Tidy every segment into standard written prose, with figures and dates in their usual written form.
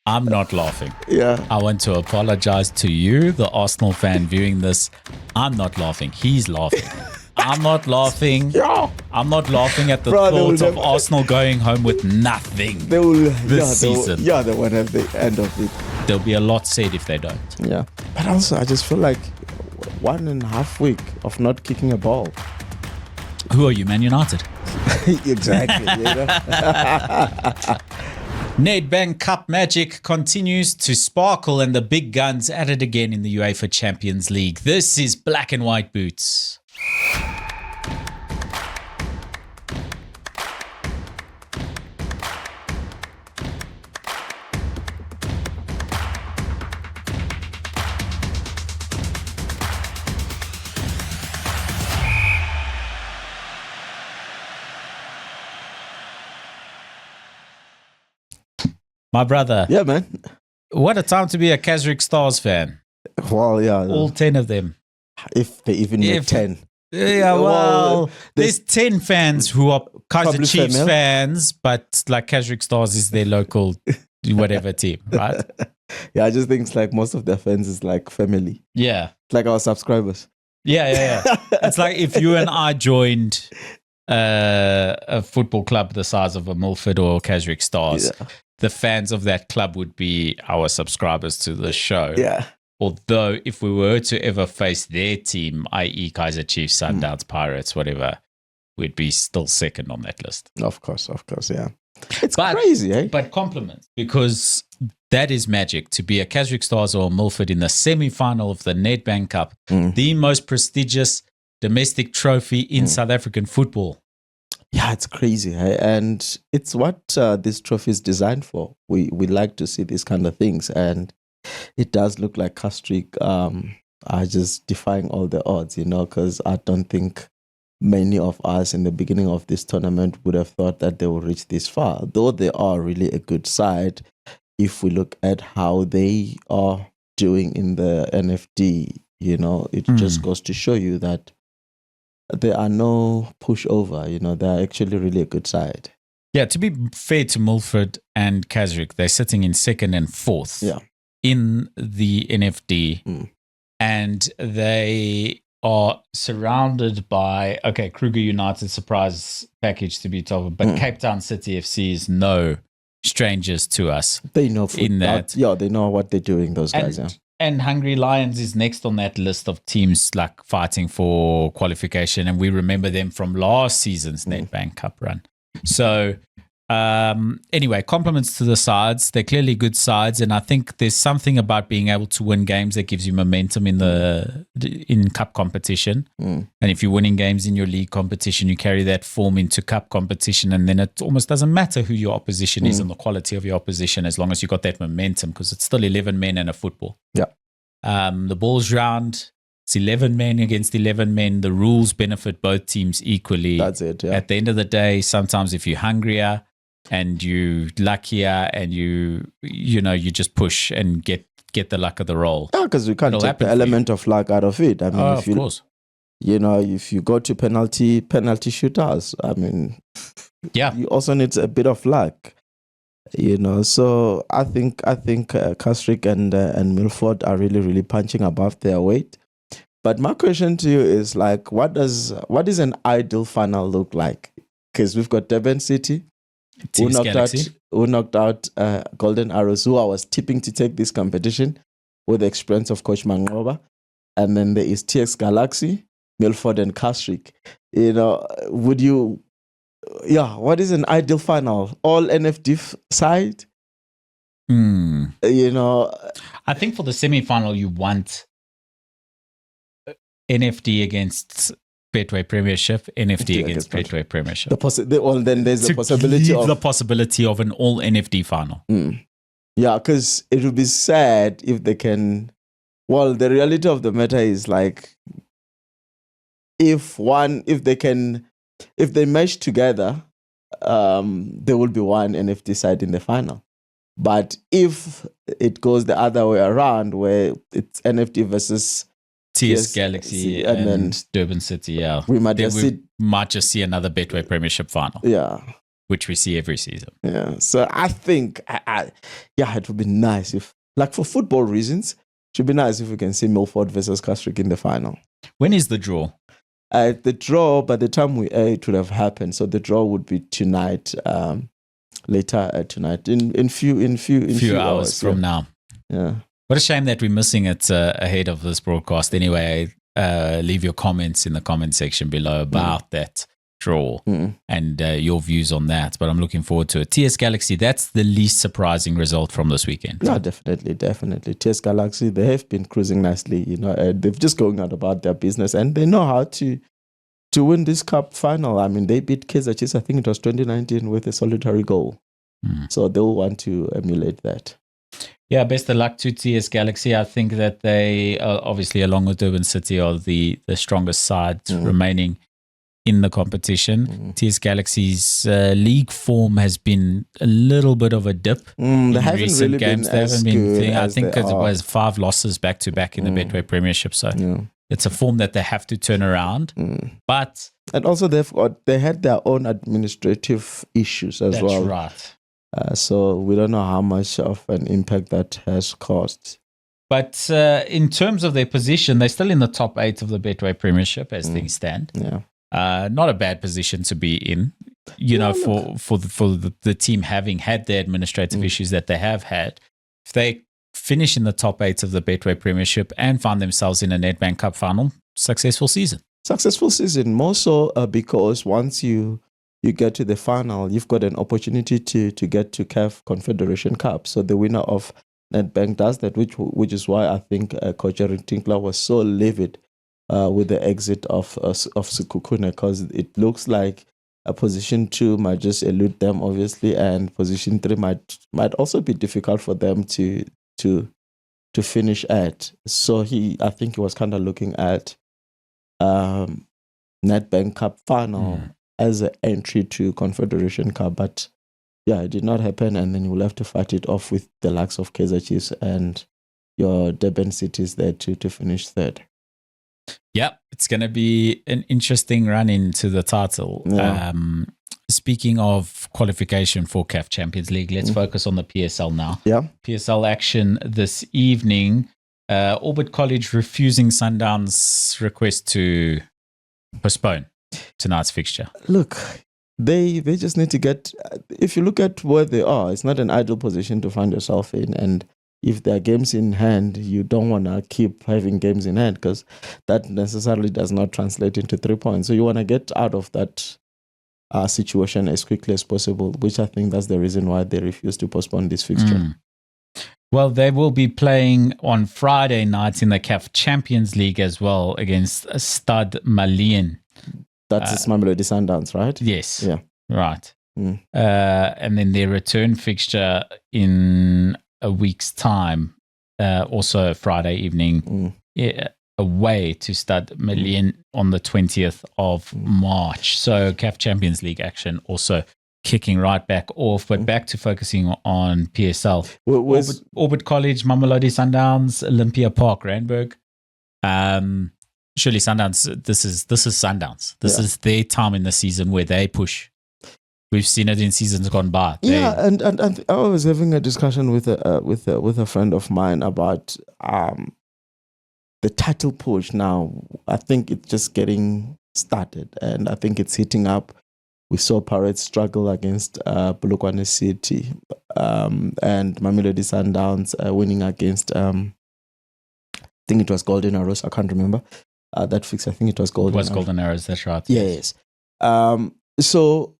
I'm not laughing. Yeah. I want to apologize to you, the Arsenal fan viewing this. I'm not laughing. He's laughing. I'm not laughing. Yeah. I'm not laughing at the Bro, thought of Arsenal going home with nothing They will this season. They won't have the end of it. There'll be a lot said if they don't. Yeah. But also, I just feel like 1.5 week of not kicking a ball. Who are you, Man United? Exactly. Nedbank Cup magic continues to sparkle and the big guns at it again in the UEFA Champions League. This is Black and White Boots. My brother. Yeah, man. What a time to be a Kazrick Stars fan. Well, yeah. All 10 of them. If they even make 10. Yeah, well, there's 10 fans who are Kaiser Chiefs female fans, but like Kazrick Stars is their local whatever team, right? Yeah, I just think it's like most of their fans is like family. Yeah. Like our subscribers. Yeah. It's like if you and I joined a football club the size of a Milford or Kazrick Stars, the fans of that club would be our subscribers to the show. Yeah. Although if we were to ever face their team, i.e. Kaiser Chiefs, Sundowns, Pirates, whatever, we'd be still second on that list. Of course, yeah. It's crazy, eh? But compliments, because that is magic to be a Kazrick Stars or Milford in the semi-final of the Nedbank Cup, the most prestigious domestic trophy in South African football. Yeah, it's crazy, eh? And it's what this trophy is designed for. We like to see these kind of things, and it does look like Kazrick are just defying all the odds, because I don't think many of us in the beginning of this tournament would have thought that they would reach this far, though they are really a good side. If we look at how they are doing in the NFD, it just goes to show you that there are no pushover, they're actually really a good side. Yeah, to be fair to Milford and Kazrick, they're sitting in second and fourth in the NFD, and they are surrounded by, Kruger United surprise package to be told, but Cape Town City FC is no strangers to us. They know in that. Yeah, they know what they're doing, those guys. And Hungry Lions is next on that list of teams like fighting for qualification, and we remember them from last season's Nedbank Cup run. So anyway, compliments to the sides. They're clearly good sides, and I think there's something about being able to win games that gives you momentum in cup competition. And if you're winning games in your league competition, you carry that form into cup competition, and then it almost doesn't matter who your opposition is and the quality of your opposition, as long as you got that momentum, because it's still 11 men and a football. Yeah. The ball's round. It's 11 men against 11 men. The rules benefit both teams equally. That's it. Yeah. At the end of the day, sometimes if you're hungrier and you luckier and you just push and get the luck of the roll. Yeah, because we can't take the element of luck out of it. I mean, of course. If you go to penalty shootouts, I mean, you also need a bit of luck. So I think Kazrick and Milford are really, really punching above their weight. But my question to you is like, what does an ideal final look like? Because we've got Durban City, who knocked out Golden Arrows, who I was tipping to take this competition with the experience of Coach Mangoba. And then there is TX Galaxy, Milford and Kazrick. What is an ideal final? All NFD side? I think for the semi-final, you want NFD against Betway Premiership, NFD against Betway Premiership. Then there's the possibility of an all NFD final. Yeah, because it would be sad if they can. Well, the reality of the matter is like, if they mesh together, there will be one NFD side in the final. But if it goes the other way around, where it's NFD versus TS Galaxy and then Durban City, we might just see another Betway Premiership final. Yeah, which we see every season. Yeah. So I think, it would be nice if, like for football reasons, it should be nice if we can see Milford versus Castrick in the final. When is the draw? The draw, by the time we air, it would have happened. So the draw would be tonight, later tonight, in few hours from now. Yeah. What a shame that we're missing it ahead of this broadcast. Anyway, leave your comments in the comment section below about that draw and your views on that. But I'm looking forward to it. TS Galaxy, that's the least surprising result from this weekend. No, definitely. TS Galaxy, they have been cruising nicely. They've just going out about their business and they know how to win this cup final. I mean, they beat Kaizer Chiefs, I think it was 2019, with a solitary goal. So they'll want to emulate that. Yeah, best of luck to TS Galaxy. I think that they, obviously, along with Durban City, are the strongest side remaining in the competition. TS Galaxy's league form has been a little bit of a dip in they haven't recent really games. Been as good I as think they it are. was 5 losses back to back in the Betway Premiership. So it's a form that they have to turn around. But and also they had their own administrative issues as well. That's right. So we don't know how much of an impact that has caused. But in terms of their position, they're still in the top 8 of the Betway Premiership as things stand. Yeah. Not a bad position to be in, for the team having had the administrative issues that they have had. If they finish in the top 8 of the Betway Premiership and find themselves in a Nedbank Cup final, successful season. More so because once you get to the final, you've got an opportunity to get to CAF Confederation Cup. So the winner of Nedbank does that, which is why I think Coach Eric Tinkler was so livid with the exit of Sekhukhune, because it looks like a position 2 might just elude them, obviously, and position 3 might also be difficult for them to finish at. So I think he was kind of looking at Nedbank Cup final as an entry to Confederation Cup, but it did not happen, and then you will have to fight it off with the likes of Kaizer Chiefs and your Durban Cities there to finish third. Yep, it's going to be an interesting run into the title. Yeah. Speaking of qualification for CAF Champions League, let's focus on the PSL now. Yeah. PSL action this evening. Orbit College refusing Sundown's request to postpone tonight's fixture. Look, they just need to get, if you look at where they are, it's not an ideal position to find yourself in. And if there are games in hand, you don't want to keep having games in hand, because that necessarily does not translate into 3 points. So you want to get out of that situation as quickly as possible, which I think that's the reason why they refuse to postpone this fixture. Well, they will be playing on Friday night in the CAF Champions League as well against Stade Malien. That's Mamelodi Sundowns, right? Yes. Yeah. Right. And then their return fixture in a week's time, also Friday evening, away to Stade Malien on the 20th of March. So CAF Champions League action also kicking right back off, but back to focusing on PSL. Orbit College, Mamelodi Sundowns, Olympia Park, Randburg. Surely Sundowns, this is Sundowns. This is their time in the season where they push. We've seen it in seasons gone by. And I was having a discussion with a friend of mine about the title push now. I think it's just getting started, and I think it's heating up. We saw Pirates struggle against Polokwane City, and Mamelodi Sundowns winning against, I think it was Golden Arrows. I can't remember that fix. I think it was Golden Arrows. Golden Arrows, that's right. Yes. So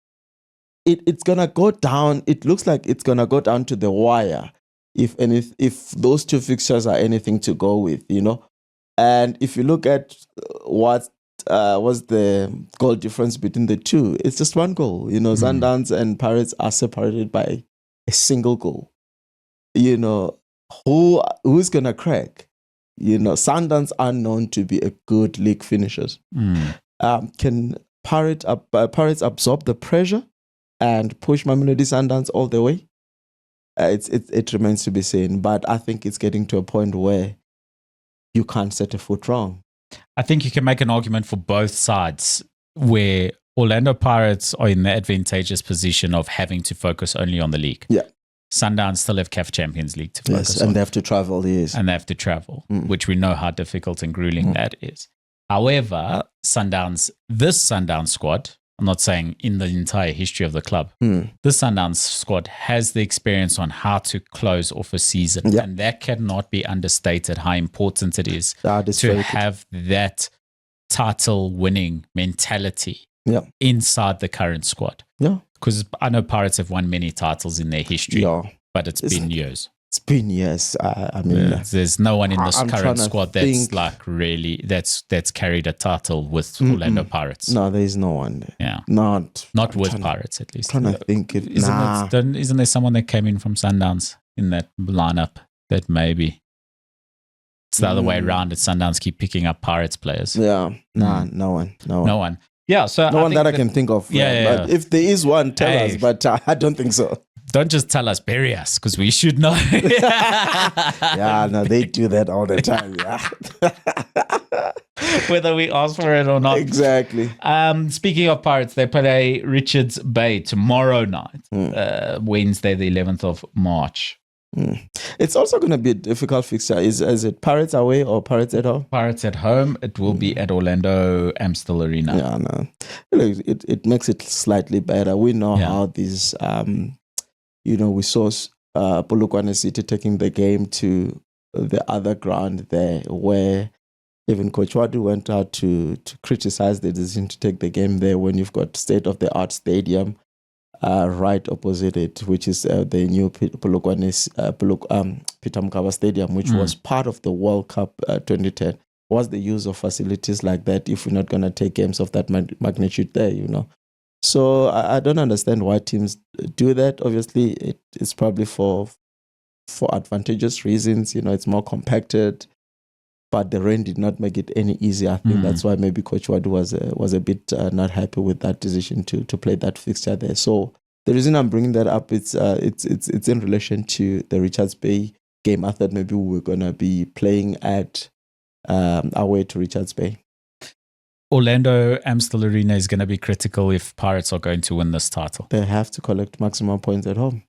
it's going to go down. It looks like it's going to go down to the wire if those 2 fixtures are anything to go with, And if you look at what was the goal difference between the 2, it's just 1 goal. Sundowns and Pirates are separated by a single goal. Who's going to crack? Sundowns are known to be a good league finishers. Can Pirates absorb the pressure and push Mamelodi Sundowns all the way? It remains to be seen, but I think it's getting to a point where you can't set a foot wrong. I think you can make an argument for both sides, where Orlando Pirates are in the advantageous position of having to focus only on the league. Yeah. Sundowns still have CAF Champions League to focus on. And they have to travel, And they have to travel, which we know how difficult and grueling that is. However, this Sundowns squad, I'm not saying in the entire history of the club, this Sundowns squad has the experience on how to close off a season. Yep. And that cannot be understated how important it is That is to have that title-winning mentality inside the current squad. Yeah. Because I know Pirates have won many titles in their history, but it's been years. It's been years. I mean, there's no one in this current squad that's like really that's carried a title with Orlando Pirates. No, there is no one there. Yeah, not with Pirates at least. I'm trying to think. Isn't there someone that came in from Sundowns in that lineup that maybe it's the other way around? It's Sundowns keep picking up Pirates players. Yeah, no one. Yeah, so no one that I can think of. Yeah, but if there is one, tell us. But I don't think so. Don't just tell us, bury us, because we should know. Yeah, no, they do that all the time. Yeah, whether we ask for it or not. Exactly. Speaking of Pirates, they play Richards Bay tomorrow night, Wednesday, the 11th of March. It's also going to be a difficult fixture. Is it Pirates away or Pirates at home? Pirates at home. It will be at Orlando Amstel Arena. Yeah, no. It makes it slightly better. We know how these, we saw Polokwane City taking the game to the other ground there, where even Coach Wadu went out to criticize the decision to take the game there when you've got state-of-the-art stadium right opposite it, which is the new Polokwane Peter Mokaba Stadium, which was part of the World Cup 2010. What's the use of facilities like that if we're not going to take games of that magnitude there, So I don't understand why teams do that. Obviously, it's probably for advantageous reasons. It's more compacted, but the rain did not make it any easier. I think that's why maybe Coach Wadu was a bit not happy with that decision to play that fixture there. So the reason I'm bringing that up, it's in relation to the Richards Bay game. I thought maybe we were gonna be playing at away to Richards Bay. Orlando Amstel Arena is going to be critical if Pirates are going to win this title. They have to collect maximum points at home.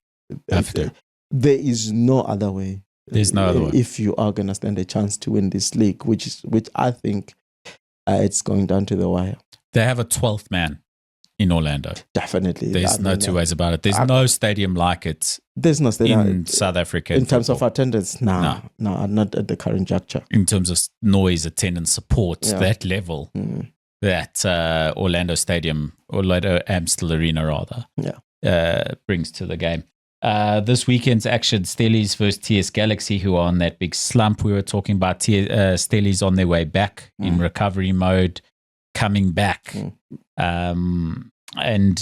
There is no other way. There's no other way. If you are going to stand a chance to win this league, which I think it's going down to the wire. They have a 12th man in Orlando. Definitely. There's no two ways about it. There's no stadium like it. There's no stadium in South Africa. In terms of attendance, no, not at the current juncture. In terms of noise, attendance, support, that level, that Orlando Amstel Arena rather, brings to the game. This weekend's action, Stellies versus TS Galaxy, who are on that big slump we were talking about. Stellies on their way back in recovery mode, coming back. And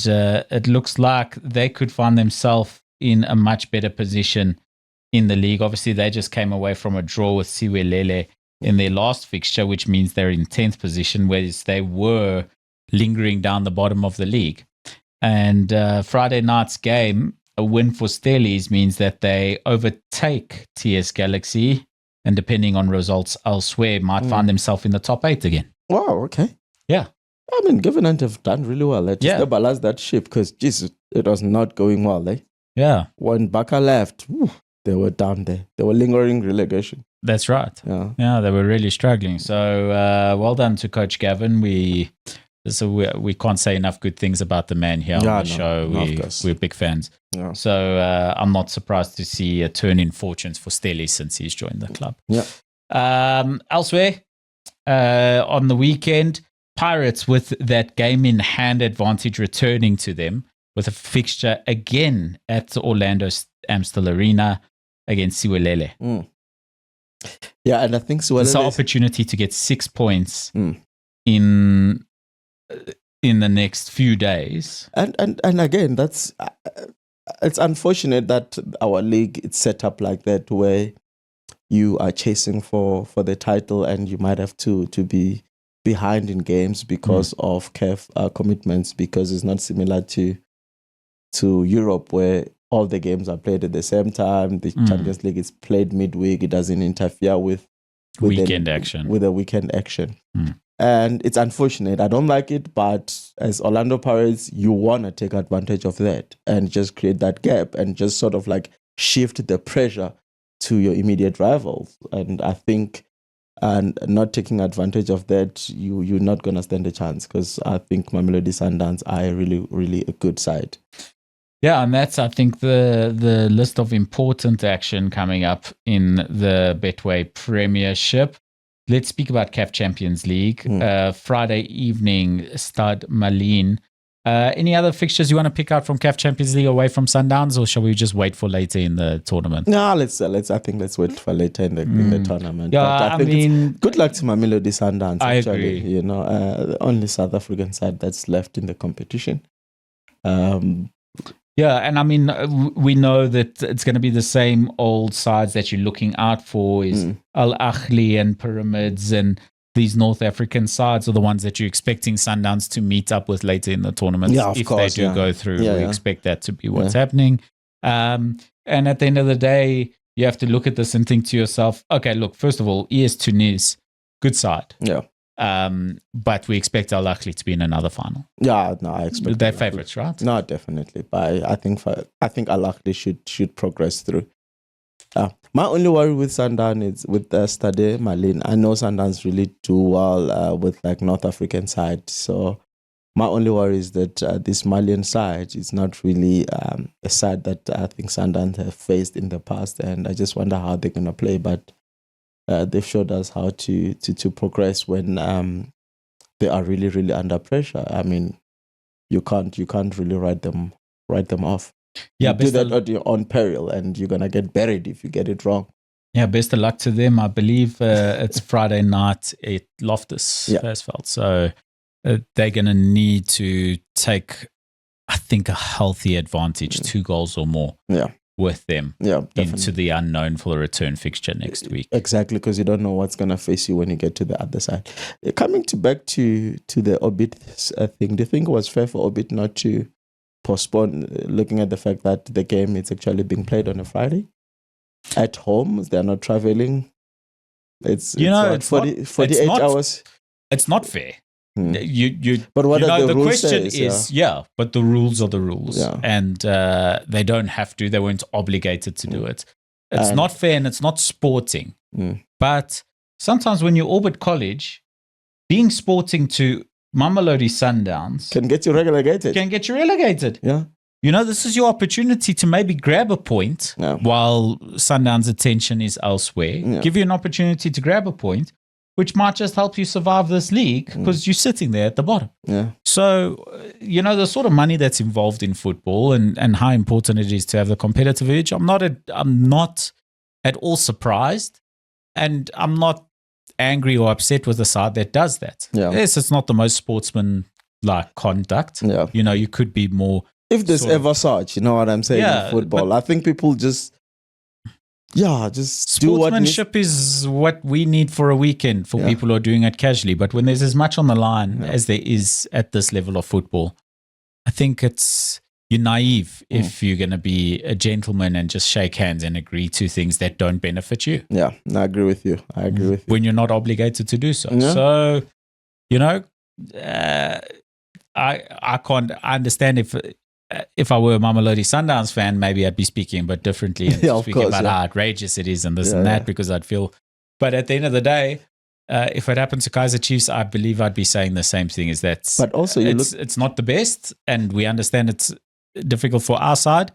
it looks like they could find themselves in a much better position in the league. Obviously, they just came away from a draw with Siwelele in their last fixture, which means they're in 10th position, whereas they were lingering down the bottom of the league. And Friday night's game, a win for Stellies means that they overtake TS Galaxy, and depending on results elsewhere, might find themselves in the top 8 again. Wow, okay. Yeah. I mean, Government have done really well. Let's stabilize that ship because, Jesus, it was not going well. Yeah. When Baka left, they were down there. They were lingering relegation. That's right. Yeah, they were really struggling. So well done to Coach Gavin. We can't say enough good things about the man here on the show. We're big fans. Yeah. So I'm not surprised to see a turn in fortunes for Stellies since he's joined the club. Yeah. Elsewhere, on the weekend, Pirates with that game in hand advantage returning to them with a fixture again at Orlando Amstel Arena against Siwelele. Yeah, and I think Siwelele... It's an opportunity to get 6 points in the next few days. And again, that's it's unfortunate that our league is set up like that, where you are chasing for the title and you might have to be behind in games because of CAF commitments, because it's not similar to Europe where all the games are played at the same time. The Champions League is played midweek. It doesn't interfere with weekend action. With the weekend action. And it's unfortunate. I don't like it, but as Orlando Pirates, you want to take advantage of that and just create that gap and just sort of like shift the pressure to your immediate rivals. And I think not taking advantage of that, you're not going to stand a chance, because I think Mamelodi Sundowns are really, really a good side. Yeah, and that's, I think, the list of important action coming up in the Betway Premiership. Let's speak about CAF Champions League. Friday evening, Stade Malien. Any other fixtures you want to pick out from CAF Champions League away from Sundowns, or shall we just wait for later in the tournament? No, let's wait for later in the tournament. Yeah, but I mean, good luck to Mamelodi Sundowns. I actually, agree. You know, the only South African side that's left in the competition. Yeah, and I mean, we know that it's going to be the same old sides that you're looking out for is Al Ahly and Pyramids, and these North African sides are the ones that you're expecting Sundowns to meet up with later in the tournament. Yeah, of if course, they do go through, we expect that to be what's Yeah. happening. And at the end of the day, you have to look at this and think to yourself, okay, look, first of all, ES Tunis, good side. Yeah. But we expect Al Ahly to be in another final. Yeah, no, I expect They're favourites, right? No, definitely. But I think Al Ahly should progress through. My only worry with Sundown is with Stade Malien. I know Sundowns really do well with like North African side. So my only worry is that this Malian side is not really a side that I think Sundowns have faced in the past, and I just wonder how they're gonna play. But they've showed us how to progress when they are really, really under pressure. I mean, you can't really write them off. Yeah, you do that at your own peril, and you're gonna get buried if you get it wrong. Yeah, best of luck to them. I believe it's Friday night at Loftus Versfeld. So they're going to need to take, I think, a healthy advantage, 2 goals or more with them into the unknown for the return fixture next week. Exactly, because you don't know what's going to face you when you get to the other side. Coming back to the Orbit thing, do you think it was fair for Orbit not to postpone, looking at the fact that the game is actually being played on a Friday? At home, they're not traveling. It's 48 hours. It's not fair. But what the rules question is, but the rules are the rules, and they don't have to. They weren't obligated to do it. It's not fair, and it's not sporting. But sometimes when you orbit college, being sporting to Mamelodi Sundowns can get you relegated. Yeah. You know, this is your opportunity to maybe grab a point while Sundowns' attention is elsewhere. Give you an opportunity to grab a point, which might just help you survive this league because you're sitting there at the bottom. Yeah. So, you know, the sort of money that's involved in football and how important it is to have the competitive edge, I'm not at all surprised, and I'm not angry or upset with the side that does that. Yeah. Yes, it's not the most sportsman-like conduct. Yeah. You know, you could be more... If there's ever such, you know what I'm saying, in football. I think people just do what sportsmanship is what we need for a weekend for people who are doing it casually. But when there's as much on the line as there is at this level of football, I think you're naive if you're going to be a gentleman and just shake hands and agree to things that don't benefit you. Yeah, I agree with you. When you're not obligated to do so. Yeah. So, you know, I understand if I were a Mamelodi Sundowns fan, maybe I'd be speaking a bit differently and speaking about how outrageous it is and this and that, because I'd feel. But at the end of the day, if it happened to Kaizer Chiefs, I believe I'd be saying the same thing. Is that? But also, it's not the best, and we understand it's difficult for our side,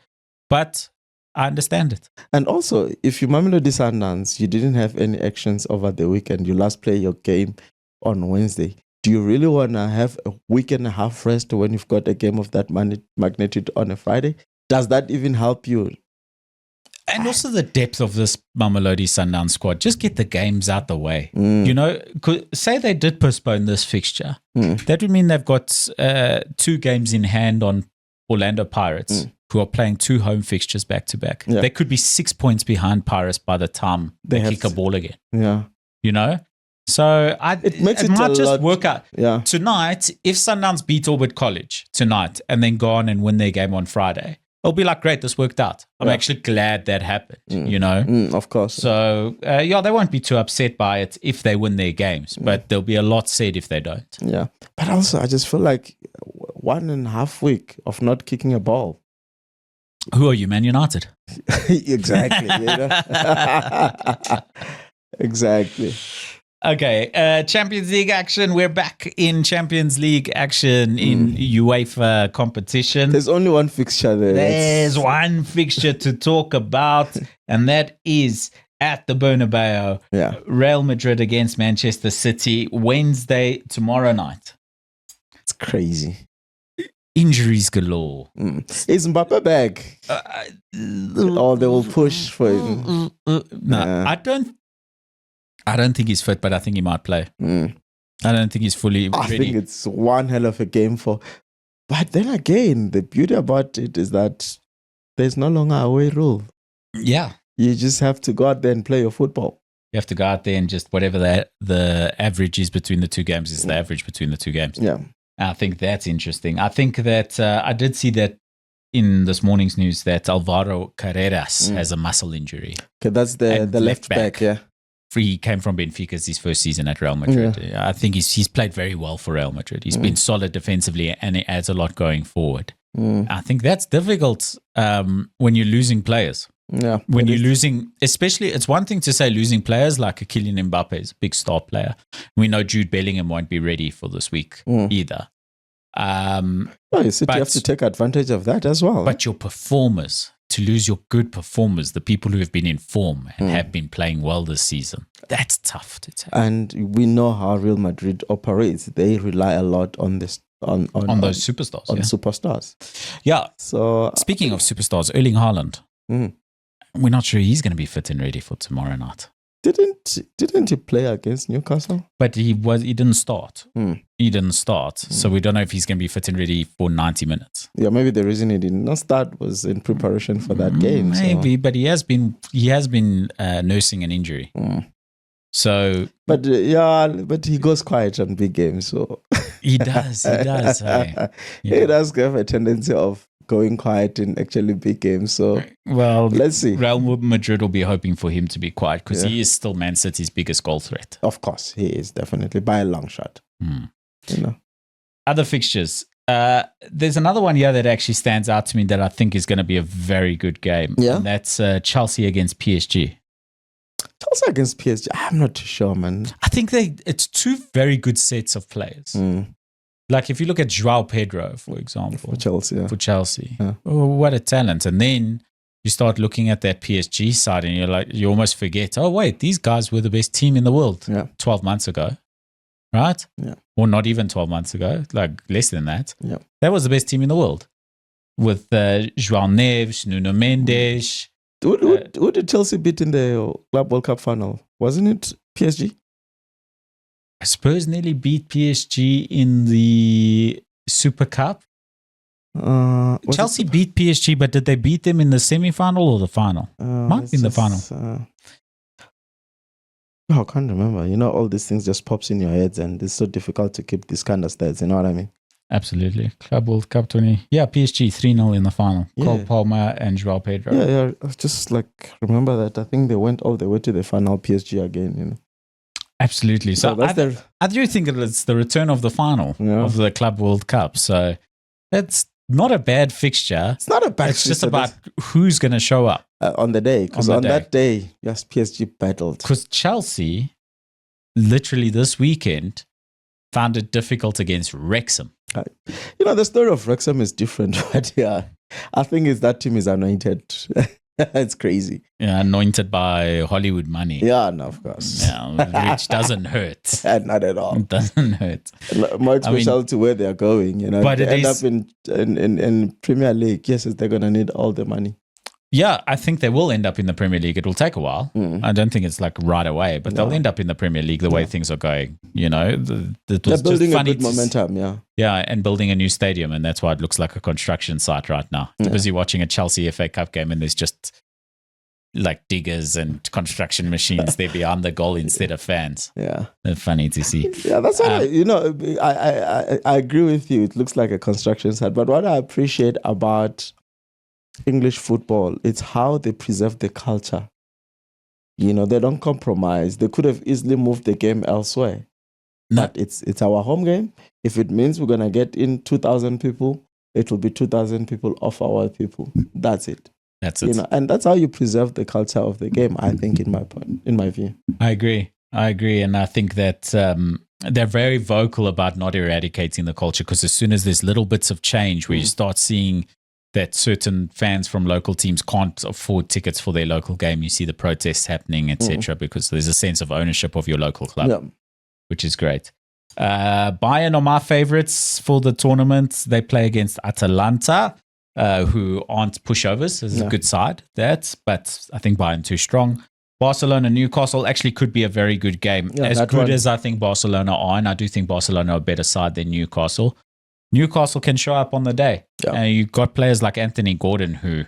but I understand it. And also, if you Mamelodi Sundowns, you didn't have any actions over the weekend. You last play your game on Wednesday. Do you really want to have a week and a half rest when you've got a game of that magnitude on a Friday? Does that even help you? And also the depth of this Mamelodi Sundowns squad. Just get the games out the way. You know, say they did postpone this fixture. That would mean they've got 2 games in hand on Orlando Pirates, who are playing 2 home fixtures back to back. They could be 6 points behind Pirates by the time they kick a ball again. Yeah. You know? So it might just work out. Yeah. Tonight, if Sundowns beat Orbit College tonight and then go on and win their game on Friday, It'll be like, great, this worked out. I'm actually glad that happened, you know? Of course. So, they won't be too upset by it if they win their games, but there'll be a lot said if they don't. Yeah. But also, I just feel like 1.5 week of not kicking a ball. Who are you, Man United? Exactly. Exactly. Okay, Champions League action. We're back in Champions League action in UEFA competition. There's only one fixture there. There's one fixture to talk about, and that is at the Bernabeu. Yeah. Real Madrid against Manchester City, Wednesday, tomorrow night. It's crazy. Injuries galore. Is Mbappe back? Or they will push for him? No, I don't think he's fit, but I think he might play. I don't think he's fully ready. I think it's one hell of a game But then again, the beauty about it is that there's no longer a away rule. Yeah. You just have to go out there and play your football. You have to go out there and just whatever the average is between the two games is the average between the two games. Yeah. I think that's interesting. I think that I did see that in this morning's news that Alvaro Carreras has a muscle injury. Okay, that's the left back, yeah. He came from Benfica. It's his first season at Real Madrid. Yeah. I think he's played very well for Real Madrid. He's been solid defensively and he adds a lot going forward. I think that's difficult when you're losing players. Yeah. When you're losing, especially, it's one thing to say losing players like a Kylian Mbappe is a big star player. We know Jude Bellingham won't be ready for this week either. You have to take advantage of that as well. But your performers, to lose your good performers, the people who have been in form and have been playing well this season, that's tough to take. And we know how Real Madrid operates. They rely a lot on this on those superstars. Superstars. Yeah. So speaking of superstars, Erling Haaland. We're not sure he's going to be fit and ready for tomorrow night. Didn't he play against Newcastle? But he didn't start. He didn't start. So we don't know if he's going to be fit and ready for 90 minutes. Yeah, maybe the reason he did not start was in preparation for that game. Maybe, but he has been nursing an injury. So, but he goes quiet on big games. So he does. Hey. He does have a tendency of going quiet in actually big games. So, well, let's see. Real Madrid will be hoping for him to be quiet because he is still Man City's biggest goal threat. Of course, he is definitely by a long shot. Other fixtures. There's another one here that actually stands out to me that I think is going to be a very good game. Yeah, and that's Chelsea against PSG. Chelsea against PSG. I'm not too sure, man. I think it's two very good sets of players. Like if you look at João Pedro, for example, for Chelsea, oh, what a talent! And then you start looking at that PSG side, and you almost forget. Oh wait, these guys were the best team in the world 12 months ago, right? Yeah, or not even 12 months ago, like less than that. Yeah, that was the best team in the world with João Neves, Nuno Mendes. Who did Chelsea beat in the Club World Cup final? Wasn't it PSG? Spurs nearly beat PSG in the Super Cup. Chelsea beat PSG, but did they beat them in the semi-final or the final? Might be in the final. I can't remember. All these things just pops in your heads and it's so difficult to keep these kind of stats. You know what I mean? Absolutely. Club World Cup 20. Yeah, PSG 3-0 in the final. Cole Palmer and João Pedro. Yeah. Just remember that. I think they went all the way to the final PSG again, Absolutely. So I do think it's the return of the final of the Club World Cup. So that's not a bad fixture. It's not a bad fixture. It's just about who's going to show up. On the day. Because on that day, yes, PSG battled. Because Chelsea, literally this weekend, found it difficult against Wrexham. The story of Wrexham is different. But I think that team is anointed. It's crazy. Yeah, anointed by Hollywood money. Yeah, no, of course. Yeah, which doesn't hurt. Not at all. It doesn't hurt. More special to where they're going, But they end up in Premier League. Yes, they're going to need all the money. Yeah, I think they will end up in the Premier League. It will take a while. I don't think it's right away, but they'll end up in the Premier League the way things are going. They're building a good momentum, Yeah, and building a new stadium, and that's why it looks like a construction site right now. I'm busy watching a Chelsea FA Cup game, and there's just diggers and construction machines there behind the goal instead of fans. Yeah. They're funny to see. Yeah, that's what I agree with you. It looks like a construction site, but what I appreciate about English football, it's how they preserve the culture. You know, they don't compromise. They could have easily moved the game elsewhere. No. But it's our home game. If it means we're going to get in 2,000 people, it will be 2,000 people of our people. That's it. That's it. You know, and that's how you preserve the culture of the game, I think, in my view. I agree. And I think that they're very vocal about not eradicating the culture, because as soon as there's little bits of change where you start seeing that certain fans from local teams can't afford tickets for their local game, you see the protests happening, etc., because there's a sense of ownership of your local club, which is great. Bayern are my favorites for the tournament. They play against Atalanta, who aren't pushovers. It's a good side, but I think Bayern too strong. Barcelona, Newcastle actually could be a very good game. As good as I think Barcelona are, and I do think Barcelona are a better side than Newcastle. Newcastle can show up on the day. Yeah. You've got players like Anthony Gordon, who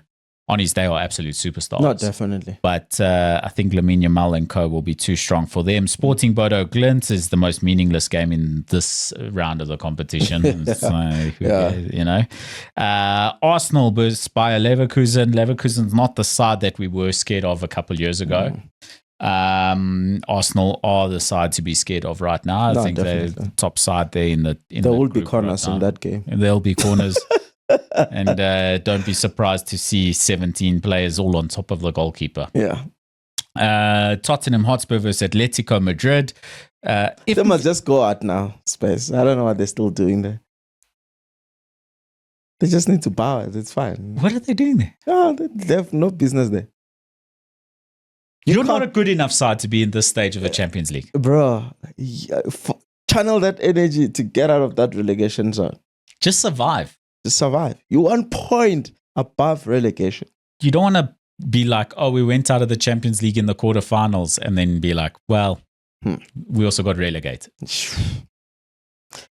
on his day are absolute superstars. No, definitely. But I think Lamine Yamal and co will be too strong for them. Sporting Bodo Glimt is the most meaningless game in this round of the competition. You know. Arsenal versus Bayer Leverkusen. Leverkusen's not the side that we were scared of a couple of years ago. Arsenal are the side to be scared of right now. I think they're the top side there in the there will be corners in that game. There'll be corners. And don't be surprised to see 17 players all on top of the goalkeeper. Yeah. Tottenham Hotspur versus Atletico Madrid. They must just go out now, Space. I don't know what they're still doing there. They just need to bow it. It's fine. What are they doing there? Oh, they have no business there. You're not a good enough side to be in this stage of the Champions League. Bro, channel that energy to get out of that relegation zone. Just survive. Just survive. You're 1 point above relegation. You don't want to be like, oh, we went out of the Champions League in the quarterfinals, and then be like, well, we also got relegated.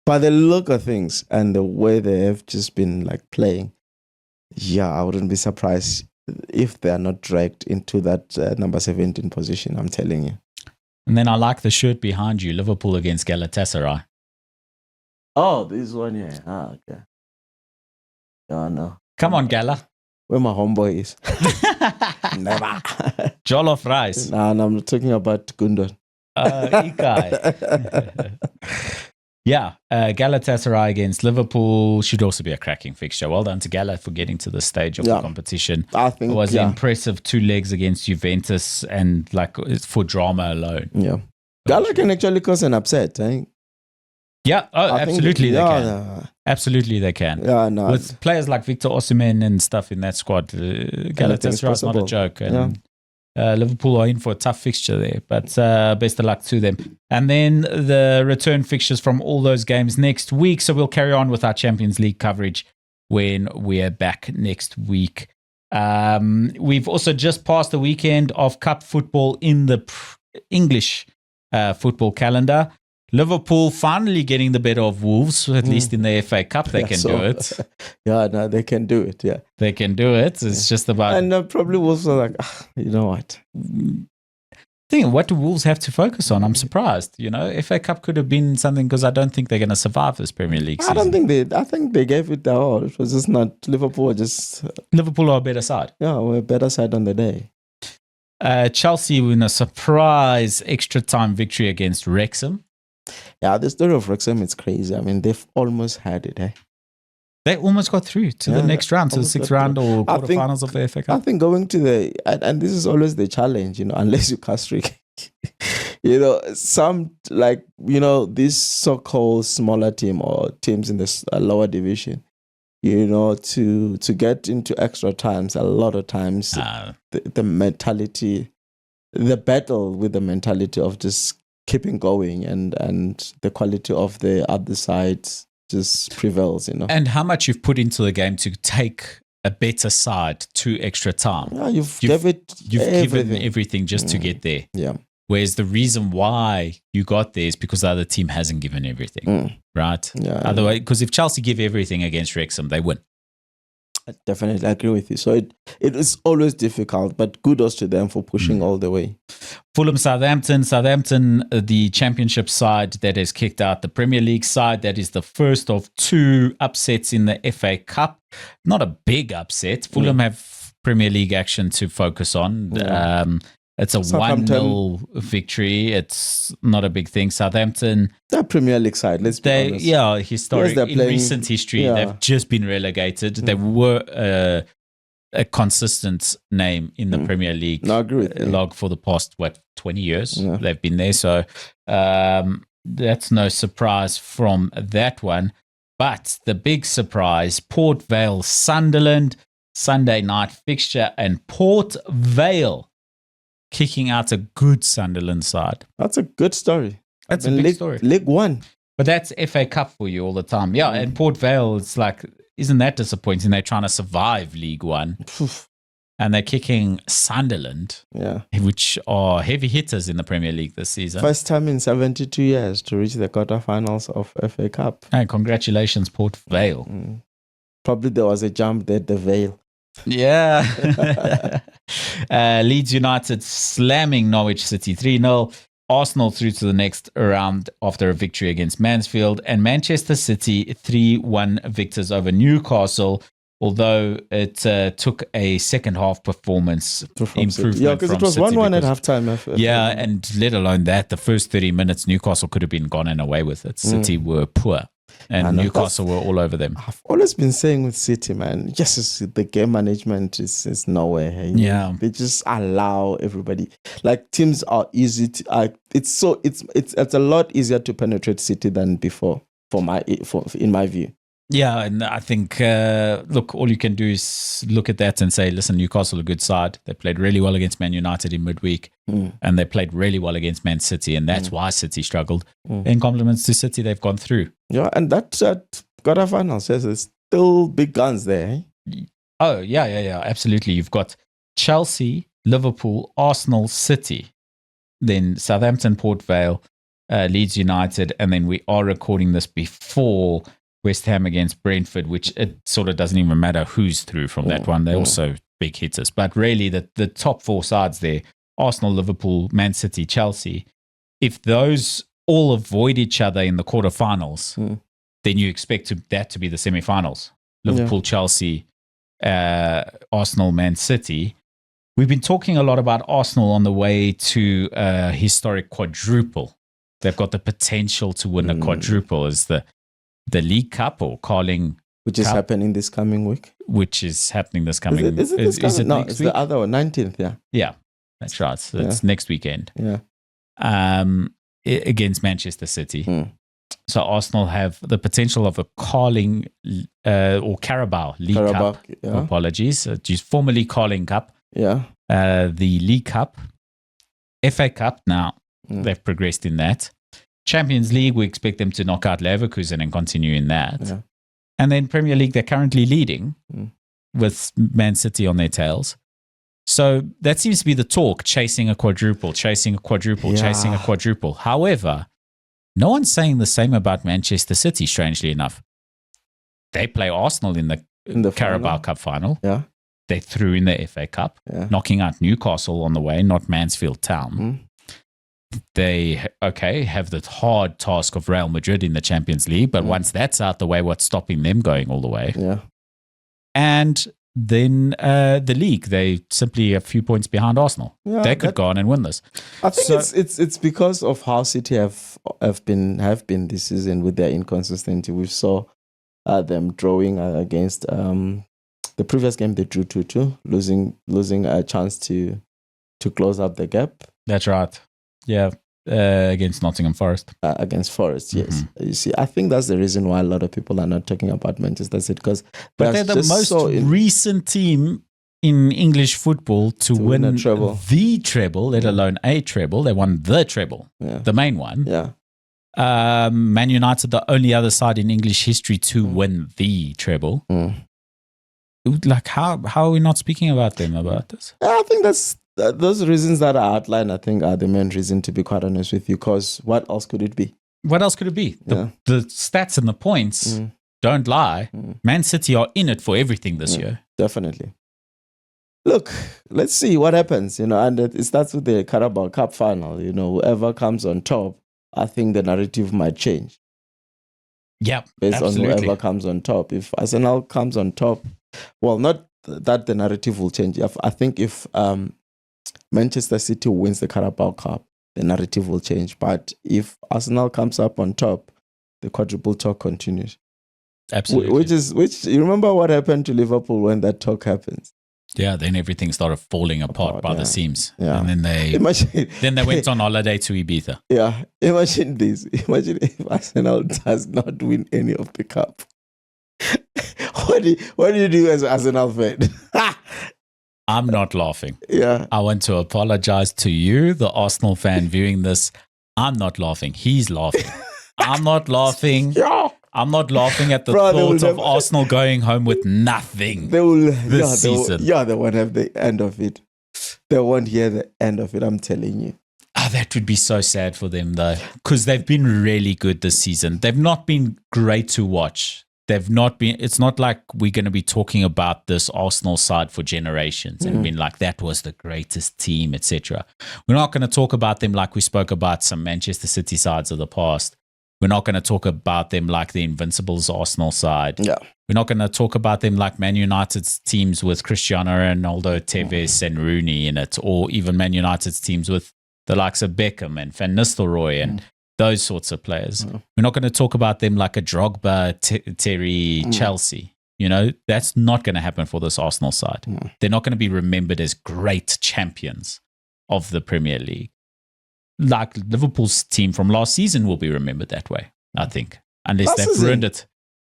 By the look of things and the way they have just been like playing, I wouldn't be surprised if they are not dragged into that number 17 position, I'm telling you. And then I like the shirt behind you, Liverpool against Galatasaray. Oh, this one, yeah. Okay. Oh, no. Come on, Gala. Where my homeboy is. Never. Jollof rice. Nah, I'm talking about Gundon. Ikai. Yeah, Galatasaray against Liverpool should also be a cracking fixture. Well done to Gala for getting to this stage of the competition. I think it was impressive 2 legs against Juventus, and like for drama alone. Yeah, Gala can actually cause an upset, eh? Yeah, absolutely they can. Absolutely they can. Yeah, no. With players like Victor Osimhen and stuff in that squad, Galatasaray is not a joke. And Liverpool are in for a tough fixture there, but best of luck to them. And then the return fixtures from all those games next week. So we'll carry on with our Champions League coverage when we're back next week. We've also just passed the weekend of cup football in the English football calendar. Liverpool finally getting the better of Wolves, at least in the FA Cup. They can do it. Yeah, no, they can do it. Yeah, they can do it. It's just about. And probably Wolves are like, you know what? What do Wolves have to focus on? I'm surprised. You know, FA Cup could have been something, because I don't think they're going to survive this Premier League season. I think they gave it their all. It was just not Liverpool. Liverpool are a better side. Yeah, we're a better side on the day. Chelsea win a surprise extra time victory against Wrexham. Yeah, the story of Wrexham is crazy. I mean, they've almost had it, eh? They almost got through to the next round, to the 6th round or quarterfinals of the FA Cup. I think going to and this is always the challenge, you know, unless you cast-trick. You know, this so-called smaller team or teams in the lower division, you know, to get into extra times, a lot of times, the mentality, the battle with the mentality of just keeping going and the quality of the other side just prevails, you know. And how much you've put into the game to take a better side to extra time. Yeah, you've given everything just to get there. Yeah. Whereas the reason why you got there is because the other team hasn't given everything, right? Yeah. Otherwise, because if Chelsea give everything against Wrexham, they win. I definitely agree with you. So it is always difficult, but kudos to them for pushing all the way. Fulham, Southampton, the championship side that has kicked out the Premier League side. That is the first of 2 upsets in the FA Cup. Not a big upset. Fulham have Premier League action to focus on. Yeah. It's a 1-0 victory. It's not a big thing. Southampton, the Premier League side, let's be honest. Yeah, historic. Yes, in recent history, they've just been relegated. They were a consistent name in the Premier League log for the past 20 years. They've been there, so that's no surprise from that one. But the big surprise, Port Vale Sunderland, Sunday night fixture, and Port Vale kicking out a good Sunderland side. That's a good story. That's a big story. League One. But that's FA Cup for you all the time. Yeah, and Port Vale, it's like, isn't that disappointing? They're trying to survive League One. And they're kicking Sunderland, which are heavy hitters in the Premier League this season. First time in 72 years to reach the quarterfinals of FA Cup. Hey, congratulations, Port Vale. Probably there was a jump there, the Vale. Yeah. Leeds United slamming Norwich City 3-0. Arsenal through to the next round after a victory against Mansfield. And Manchester City 3-1 victors over Newcastle, although it took a second half performance improvement. Yeah, because it was 1-1 at halftime. Yeah, and let alone that, the first 30 minutes, Newcastle could have been gone and away with it. City were poor. And Newcastle were all over them. I've always been saying with City, man, just the game management is nowhere. Yeah, they just allow everybody. Like teams are easy to. It's a lot easier to penetrate City than before. In my view. Yeah, and I think look, all you can do is look at that and say, listen, Newcastle are a good side. They played really well against Man United in midweek, and they played really well against Man City, and that's why City struggled. In compliments to City, they've gone through. Yeah, and that quarterfinal says there's still big guns there. Oh, yeah, absolutely. You've got Chelsea, Liverpool, Arsenal, City, then Southampton, Port Vale, Leeds United, and then we are recording this before West Ham against Brentford, which it sort of doesn't even matter who's through from that one. They're also big hitters. But really, the top 4 sides there, Arsenal, Liverpool, Man City, Chelsea, if those all avoid each other in the quarterfinals, then you expect that to be the semifinals. Liverpool, Chelsea, Arsenal, Man City. We've been talking a lot about Arsenal on the way to a historic quadruple. They've got the potential to win a quadruple as the League Cup or Carling, which is happening this coming week. Which is happening this coming. Is it no, it's week? The other one, 19th. Yeah, that's right. So it's next weekend. Yeah, against Manchester City. So Arsenal have the potential of a Carling or Carabao League Cup. Yeah. Apologies, just formerly Carling Cup. Yeah, the League Cup, FA Cup. Now they've progressed in that. Champions League, we expect them to knock out Leverkusen and continue in that. Yeah. And then Premier League, they're currently leading with Man City on their tails. So that seems to be the talk, chasing a quadruple. However, no one's saying the same about Manchester City, strangely enough. They play Arsenal in the Carabao Cup final. Yeah. They're through in the FA Cup, knocking out Newcastle on the way, not Mansfield Town. They, have the hard task of Real Madrid in the Champions League, but once that's out the way, what's stopping them going all the way? Yeah. And then the league, they simply a few points behind Arsenal. Yeah, they could go on and win this. I think it's because of how City have been this season with their inconsistency. We saw them drawing against the previous game. They drew 2-2, losing a chance to close up the gap. That's right. Yeah, against Nottingham Forest. Against Forest, yes. You see, I think that's the reason why a lot of people are not talking about Manchester City, because they're the most recent team in English football to win the treble, let alone a treble. They won the treble, the main one. Yeah. Man United, the only other side in English history to win the treble. Like, how are we not speaking about them about this? I think those reasons that are outlined, I think, are the main reason, to be quite honest with you, because what else could it be? The stats and the points don't lie. Man City are in it for everything this year. Definitely. Look, let's see what happens, and it starts with the Carabao Cup final. Whoever comes on top, I think the narrative might change. Yep, based absolutely. on whoever comes on top. If Arsenal comes on top, well, not that the narrative will change. I think if Manchester City wins the Carabao Cup, the narrative will change. But if Arsenal comes up on top, the quadruple talk continues. Absolutely. Which you remember what happened to Liverpool when that talk happens? Yeah, then everything started falling apart by the seams. Yeah. And then they went on holiday to Ibiza. Yeah. Imagine this. Imagine if Arsenal does not win any of the cup. What do you do as an Arsenal fan? I'm not laughing. Yeah. I want to apologize to you, the Arsenal fan viewing this. I'm not laughing. He's laughing. I'm not laughing. Yeah. I'm not laughing at the thought of Arsenal going home with nothing this season. They won't have the end of it. They won't hear the end of it, I'm telling you. That would be so sad for them, though, because they've been really good this season. They've not been great to watch. It's not like we're going to be talking about this Arsenal side for generations and being like, that was the greatest team, etc. We're not going to talk about them like we spoke about some Manchester City sides of the past. We're not going to talk about them like the Invincibles Arsenal side. Yeah. We're not going to talk about them like Man United's teams with Cristiano Ronaldo, Tevez and Rooney in it, or even Man United's teams with the likes of Beckham and Van Nistelrooy and those sorts of players. We're not going to talk about them like a Drogba, Terry, Chelsea. That's not going to happen for this Arsenal side. They're not going to be remembered as great champions of the Premier League. Like Liverpool's team from last season will be remembered that way, I think, unless they've ruined it.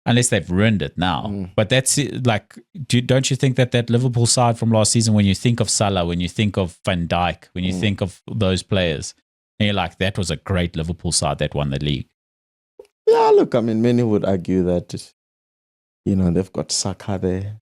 Unless they've ruined it now. But that's it. Like, don't you think that Liverpool side from last season, when you think of Salah, when you think of Van Dijk, when you think of those players, and you're like, that was a great Liverpool side that won the league. Yeah, look, I mean, many would argue that, they've got Saka there,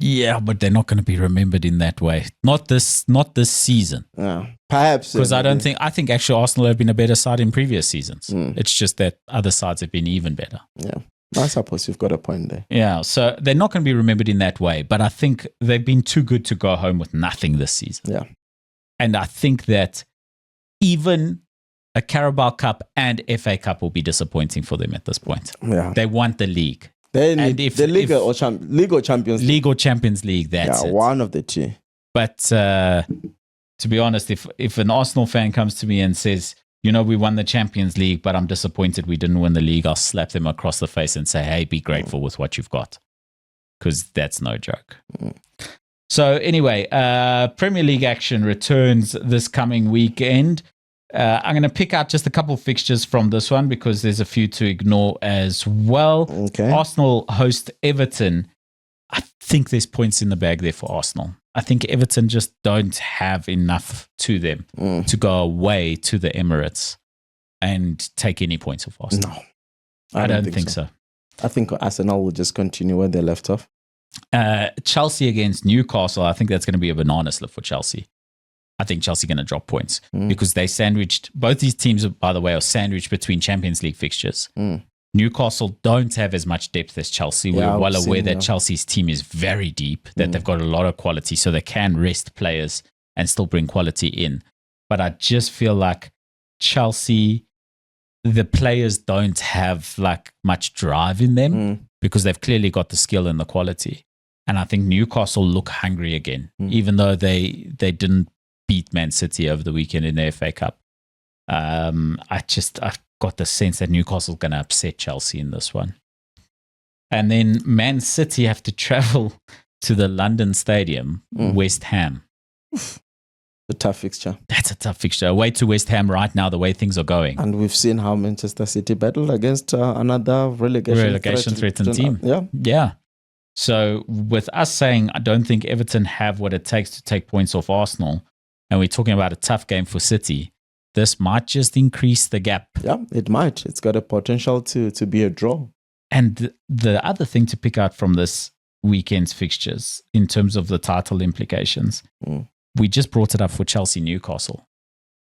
Yeah, but they're not going to be remembered in that way. Not this season. Yeah, perhaps. Because I think actually Arsenal have been a better side in previous seasons. It's just that other sides have been even better. Yeah, I suppose you've got a point there. Yeah, so they're not going to be remembered in that way. But I think they've been too good to go home with nothing this season. Yeah. And I think that even a Carabao Cup and FA Cup will be disappointing for them at this point. Yeah. They want the league. They need the League or Champions League. League or Champions League, that's it. One of the two. But to be honest, if an Arsenal fan comes to me and says, we won the Champions League, but I'm disappointed we didn't win the league, I'll slap them across the face and say, hey, be grateful with what you've got. Because that's no joke. So anyway, Premier League action returns this coming weekend. I'm going to pick out just a couple of fixtures from this one because there's a few to ignore as well. Okay. Arsenal host Everton. I think there's points in the bag there for Arsenal. I think Everton just don't have enough to them to go away to the Emirates and take any points off Arsenal. No, I don't think so. I think Arsenal will just continue where they left off. Chelsea against Newcastle. I think that's going to be a banana slip for Chelsea. I think Chelsea are going to drop points because they sandwiched, both these teams, by the way, are sandwiched between Champions League fixtures. Newcastle don't have as much depth as Chelsea. We're well aware that Chelsea's team is very deep, that they've got a lot of quality, so they can rest players and still bring quality in. But I just feel like Chelsea, the players don't have like much drive in them because they've clearly got the skill and the quality. And I think Newcastle look hungry again, even though they didn't beat Man City over the weekend in the FA Cup. I've got the sense that Newcastle's going to upset Chelsea in this one. And then Man City have to travel to the London Stadium, West Ham. A tough fixture. That's a tough fixture. Away to West Ham right now, the way things are going. And we've seen how Manchester City battled against another relegation-threatened team. Yeah. So with us saying, I don't think Everton have what it takes to take points off Arsenal, and we're talking about a tough game for City, this might just increase the gap. Yeah, it might. It's got a potential to be a draw. And the other thing to pick out from this weekend's fixtures in terms of the title implications, we just brought it up for Chelsea-Newcastle.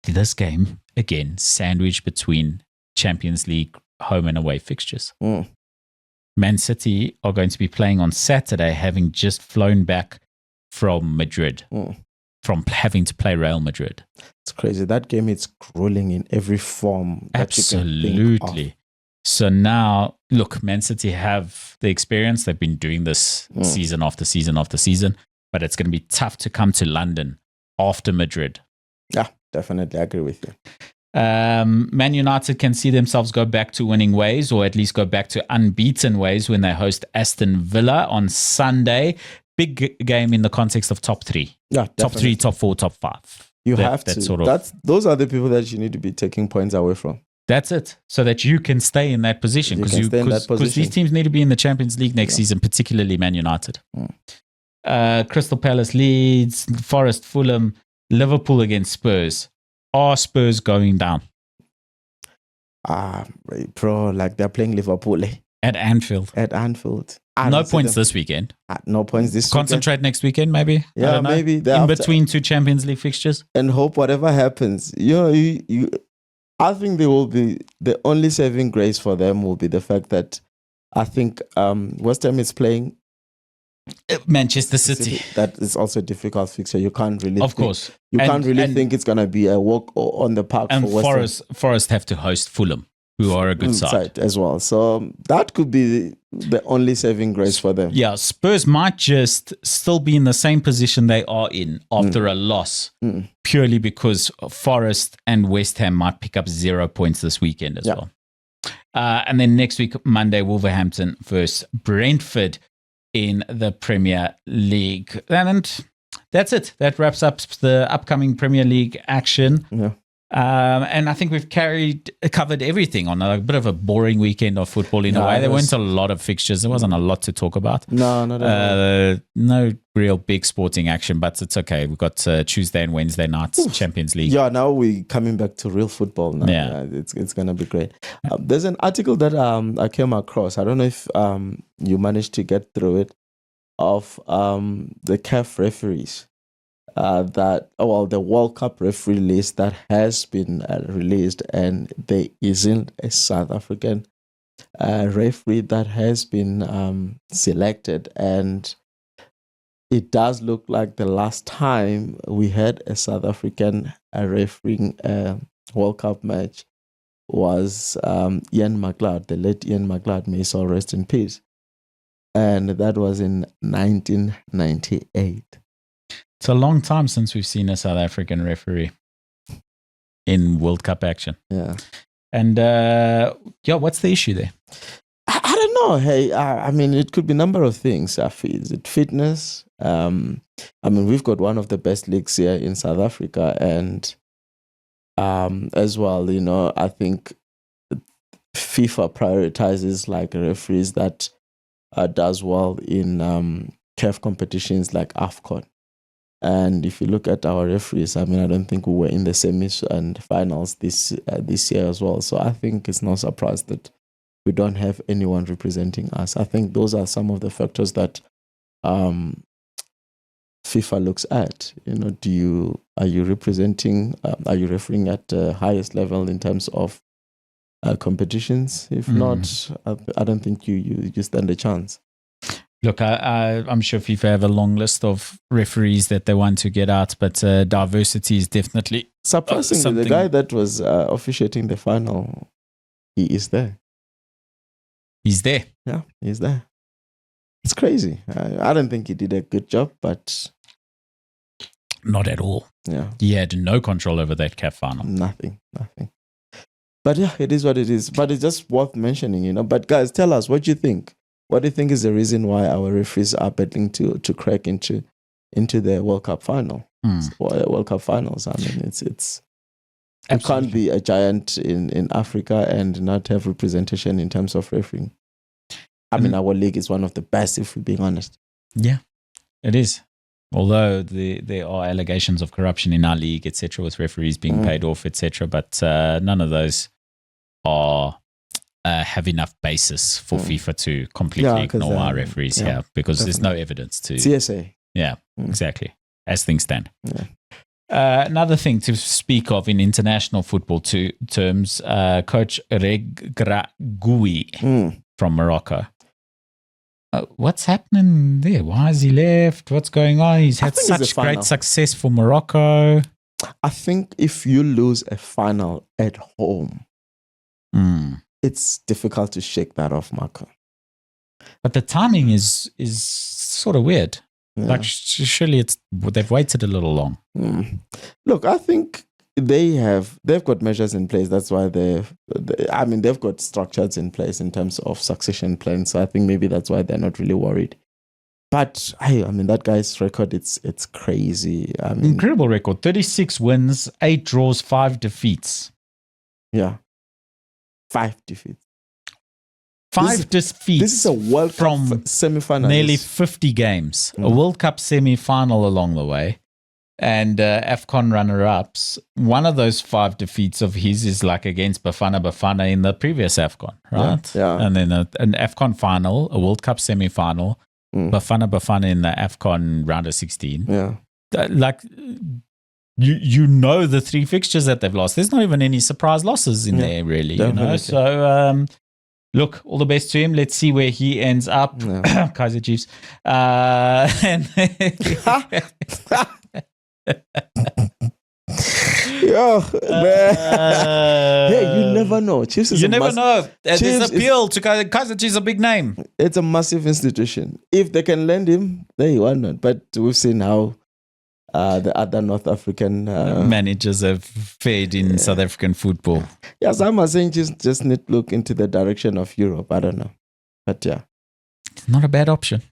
This game, again, sandwiched between Champions League home and away fixtures. Man City are going to be playing on Saturday, having just flown back from Madrid, from having to play Real Madrid. It's crazy. That game is grueling in every form. Absolutely. So now, look, Man City have the experience. They've been doing this season after season after season, but it's going to be tough to come to London after Madrid. Yeah, definitely. I agree with you. Man United can see themselves go back to winning ways, or at least go back to unbeaten ways when they host Aston Villa on Sunday. Big game in the context of top three. Yeah, top 3, top 4, top 5. You have to. Those are the people that you need to be taking points away from. That's it. So that you can stay in that position. Because these teams need to be in the Champions League next season, particularly Man United. Crystal Palace, Leeds, Forest, Fulham, Liverpool against Spurs. Are Spurs going down? Bro, like they're playing Liverpool. At Anfield. No points this weekend. No points this weekend. Concentrate next weekend, maybe? Yeah, maybe. In between 2 Champions League fixtures. And hope whatever happens. I think they will be, the only saving grace for them will be the fact that I think West Ham is playing Manchester City. That is also a difficult fixture. You can't really can't really think it's going to be a walk on the park and for West Ham. Forest have to host Fulham, who are a good side as well. So that could be the only saving grace for them. Yeah, Spurs might just still be in the same position they are in after a loss, purely because Forest and West Ham might pick up 0 points this weekend as well. And then next week, Monday, Wolverhampton versus Brentford in the Premier League. And that's it. That wraps up the upcoming Premier League action. Yeah. And I think we've covered everything on a bit of a boring weekend of football in a way. There weren't a lot of fixtures. There wasn't a lot to talk about. No, not at all. No real big sporting action, but it's okay. We've got Tuesday and Wednesday nights Champions League. Yeah, now we're coming back to real football now. Yeah, it's going to be great. There's an article that I came across. I don't know if you managed to get through it, of the CAF referees. The World Cup referee list that has been released, and there isn't a South African referee that has been selected, and it does look like the last time we had a South African refereeing a World Cup match was Ian McLeod, the late Ian McLeod, may so rest in peace, and that was in 1998. It's a long time since we've seen a South African referee in World Cup action. Yeah. And, what's the issue there? I don't know. Hey, I mean, it could be a number of things. Is it fitness? We've got one of the best leagues here in South Africa. And as well, I think FIFA prioritizes like referees that does well in CAF competitions like AFCON. And if you look at our referees, I don't think we were in the semis and finals this year as well. So I think it's no surprise that we don't have anyone representing us. I think those are some of the factors that FIFA looks at. Are you representing? Are you refereeing at the highest level in terms of competitions? If not, I don't think you stand a chance. Look, I'm sure FIFA have a long list of referees that they want to get out, but diversity is definitely surprisingly something. The guy that was officiating the final, he is there. He's there. Yeah, he's there. It's crazy. I don't think he did a good job, but not at all. Yeah, he had no control over that CAF final. Nothing. But yeah, it is what it is. But it's just worth mentioning, But guys, tell us what you think. What do you think is the reason why our referees are battling to crack into the World Cup final? World Cup finals. It's you can't be a giant in Africa and not have representation in terms of refereeing. Our league is one of the best, if we're being honest. Yeah, it is. Although there are allegations of corruption in our league, etc., with referees being paid off, etc., but none of those are have enough basis for FIFA to completely ignore our referees here, because there's no evidence to CSA. Yeah, exactly. As things stand. Yeah. Another thing to speak of in international football terms, Coach Regragui from Morocco. What's happening there? Why has he left? What's going on? He's had such great success for Morocco. I think if you lose a final at home, it's difficult to shake that off, Marco. But the timing is sort of weird. Yeah. Like surely they've waited a little long. Look, I think they've got measures in place. That's why they've got structures in place in terms of succession plans. So I think maybe that's why they're not really worried. But that guy's record, it's crazy. Incredible record. 36 wins, 8 draws, 5 defeats. Yeah. 5 defeats. 5 defeats. This is a World Cup semi-final. Nearly 50 games. A World Cup semi-final along the way. And AFCON runner-ups. One of those 5 defeats of his is like against Bafana in the previous AFCON, right? Yeah. And then an AFCON final, a World Cup semi-final, Bafana in the AFCON round of 16. Yeah. Like, you know the 3 fixtures that they've lost. There's not even any surprise losses in there, really. Definitely. So, look, all the best to him. Let's see where he ends up. Yeah. Kaiser Chiefs. And Yo, man. Yeah, you never know. Chiefs is you never know. There's appeal to Kaiser Chiefs, a big name. It's a massive institution. If they can lend him, why not? But we've seen how the other North African managers have fared in South African football. Yeah, some are saying just need to look into the direction of Europe. I don't know. But yeah. It's not a bad option.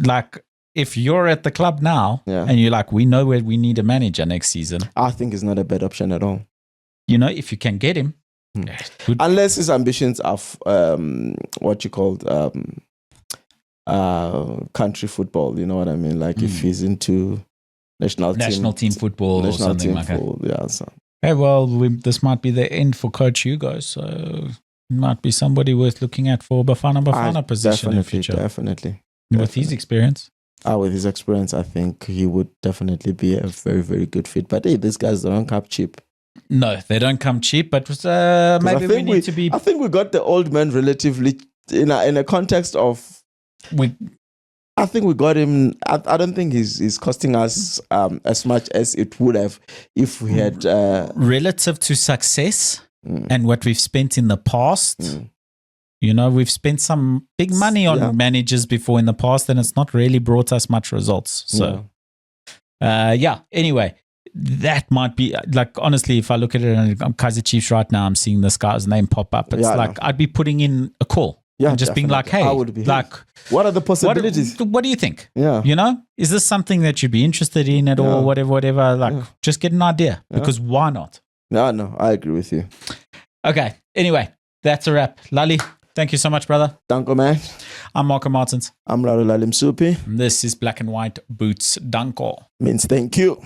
Like, if you're at the club now and you're like, we know where we need a manager next season. I think it's not a bad option at all. If you can get him. Unless his ambitions are what you call country football. You know what I mean? Like if he's into national team football or something like that. Yeah. So. Hey, well, this might be the end for Coach Hugo. So it might be somebody worth looking at for Bafana position in the future. Definitely. With his experience. With his experience, I think he would definitely be a very, very good fit. But hey, these guys don't come cheap. No, they don't come cheap. But maybe we need to be. I think we got the old man relatively in a context of. I think we got him. I don't think he's costing us as much as it would have if we had relative to success and what we've spent in the past. We've spent some big money on managers before in the past, and it's not really brought us much results. So, anyway, that might be, like, honestly, if I look at it on Kaiser Chiefs right now, I'm seeing this guy's name pop up. It's I'd be putting in a call. Yeah, and just being like, hey, what are the possibilities? What do you think? Yeah. Is this something that you'd be interested in at all? Whatever. Like, just get an idea because why not? No, I agree with you. Okay. Anyway, that's a wrap. Lali. Thank you so much, brother. Danko, man. I'm Marco Martins. I'm Musuphi. This is Black and White Boots Danko. Means thank you.